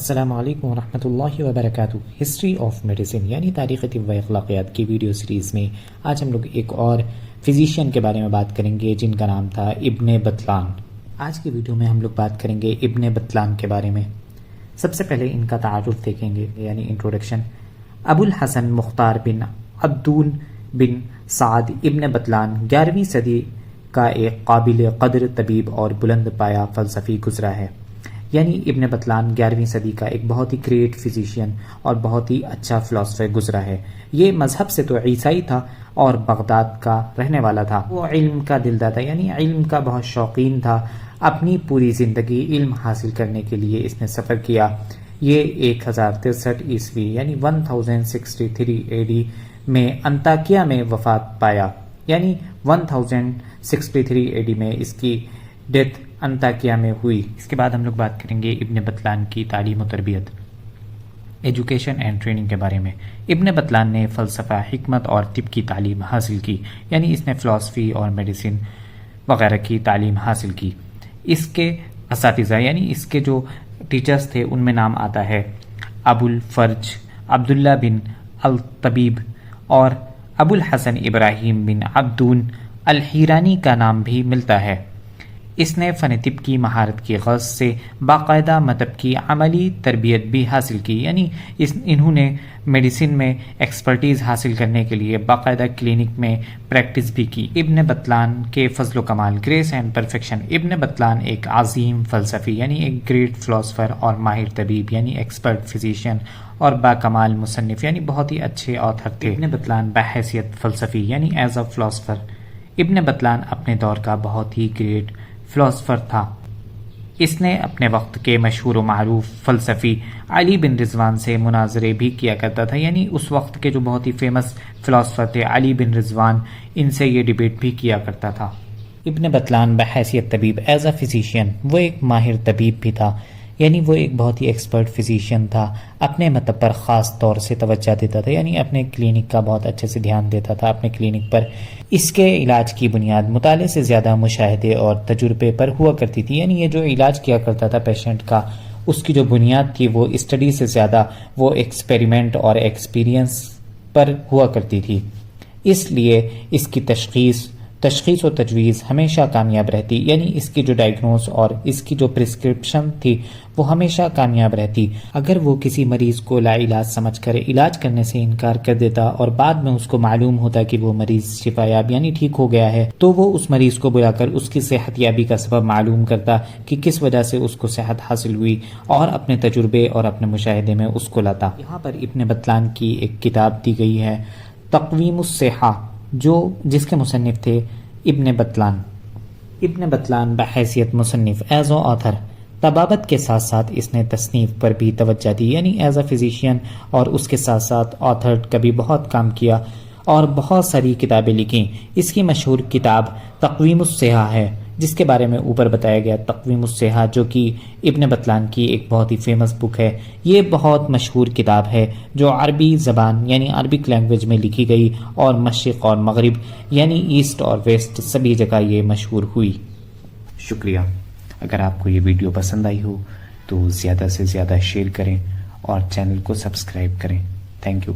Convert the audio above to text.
السلام علیکم ورحمۃ اللہ وبرکاتہ۔ ہسٹری آف میڈیسن یعنی تاریخ طب و اخلاقیات کی ویڈیو سیریز میں آج ہم لوگ ایک اور فزیشین کے بارے میں بات کریں گے جن کا نام تھا ابن بطلان۔ آج کی ویڈیو میں ہم لوگ بات کریں گے ابن بطلان کے بارے میں۔ سب سے پہلے ان کا تعارف دیکھیں گے یعنی انٹروڈکشن۔ ابو الحسن مختار بن عبدون بن سعد ابن بطلان 11ویں صدی کا ایک قابل قدر طبیب اور بلند پایہ فلسفی گزرا ہے۔ یعنی ابن بطلان 11ویں صدی کا ایک بہت ہی گریٹ فزیشین اور بہت ہی اچھا فلاسفر گزرا ہے۔ یہ مذہب سے تو عیسائی تھا اور بغداد کا رہنے والا تھا۔ وہ علم کا دلدار تھا یعنی علم کا بہت شوقین تھا۔ اپنی پوری زندگی علم حاصل کرنے کے لیے اس نے سفر کیا۔ یہ 1063 عیسوی یعنی 1063 AD میں انطاکیہ میں وفات پایا، یعنی 1063 AD میں اس کی ڈیتھ انطاکیہ میں ہوئی۔ اس کے بعد ہم لوگ بات کریں گے ابن بطلان کی تعلیم و تربیت، ایجوکیشن اینڈ ٹریننگ کے بارے میں۔ ابن بطلان نے فلسفہ، حکمت اور طب کی تعلیم حاصل کی، یعنی اس نے فلسفی اور میڈیسن وغیرہ کی تعلیم حاصل کی۔ اس کے اساتذہ یعنی اس کے جو ٹیچرز تھے ان میں نام آتا ہے ابو الفرج عبداللہ بن الطبیب اور ابو الحسن ابراہیم بن عبدون الحیرانی کا نام بھی ملتا ہے۔ اس نے فن طب کی مہارت کی غرض سے باقاعدہ مطب کی عملی تربیت بھی حاصل کی، یعنی انہوں نے میڈیسن میں ایکسپرٹیز حاصل کرنے کے لیے باقاعدہ کلینک میں پریکٹس بھی کی۔ ابن بطلان کے فضل و کمال، گریس اینڈ پرفیکشن۔ ابن بطلان ایک عظیم فلسفی یعنی ایک گریٹ فلاسفر اور ماہر طبیب یعنی ایکسپرٹ فزیشین اور باکمال مصنف یعنی بہت ہی اچھے آتھر تھے۔ ابن بطلان بحیثیت فلسفی یعنی ایز اے فلاسفر، ابن بطلان اپنے دور کا بہت ہی گریٹ فلاسفر تھا۔ اس نے اپنے وقت کے مشہور و معروف فلسفی علی بن رضوان سے مناظرے بھی کیا کرتا تھا، یعنی اس وقت کے جو بہت ہی فیمس فلاسفر تھے علی بن رضوان، ان سے یہ ڈیبیٹ بھی کیا کرتا تھا۔ ابن بطلان بحیثیت طبیب، ایز اے فزیشین، وہ ایک ماہر طبیب بھی تھا، یعنی وہ ایک بہت ہی ایکسپرٹ فزیشین تھا۔ اپنے مطلب پر خاص طور سے توجہ دیتا تھا، یعنی اپنے کلینک کا بہت اچھے سے دھیان دیتا تھا اپنے کلینک پر۔ اس کے علاج کی بنیاد مطالعے سے زیادہ مشاہدے اور تجربے پر ہوا کرتی تھی، یعنی یہ جو علاج کیا کرتا تھا پیشنٹ کا، اس کی جو بنیاد تھی وہ اسٹڈی سے زیادہ وہ ایکسپیریمنٹ اور ایکسپیرینس پر ہوا کرتی تھی۔ اس لیے اس کی تشخیص و تجویز ہمیشہ کامیاب رہتی، یعنی اس کی جو ڈائگنوز اور اس کی جو پرسکرپشن تھی وہ ہمیشہ کامیاب رہتی۔ اگر وہ کسی مریض کو لا علاج سمجھ کر علاج کرنے سے انکار کر دیتا اور بعد میں اس کو معلوم ہوتا کہ وہ مریض شفا یاب یعنی ٹھیک ہو گیا ہے، تو وہ اس مریض کو بلا کر اس کی صحت یابی کا سبب معلوم کرتا کہ کس وجہ سے اس کو صحت حاصل ہوئی اور اپنے تجربے اور اپنے مشاہدے میں اس کو لاتا۔ یہاں پر ابن بطلان کی ایک کتاب دی گئی ہے تقویم الصحہ، جس کے مصنف تھے ابن بطلان۔ ابن بطلان بحیثیت مصنف، ایز او آتھر، طبابت کے ساتھ ساتھ اس نے تصنیف پر بھی توجہ دی، یعنی ایز اے فزیشین اور اس کے ساتھ ساتھ آتھر کا بھی بہت کام کیا اور بہت ساری کتابیں لکھیں۔ اس کی مشہور کتاب تقویم الصحہ ہے، جس کے بارے میں اوپر بتایا گیا تقویم الصحہ، جو کہ ابن بطلان کی ایک بہت ہی فیمس بک ہے۔ یہ بہت مشہور کتاب ہے جو عربی زبان یعنی عربک لینگویج میں لکھی گئی اور مشرق اور مغرب یعنی ایسٹ اور ویسٹ سبھی جگہ یہ مشہور ہوئی۔ شکریہ۔ اگر آپ کو یہ ویڈیو پسند آئی ہو تو زیادہ سے زیادہ شیئر کریں اور چینل کو سبسکرائب کریں۔ Thank you.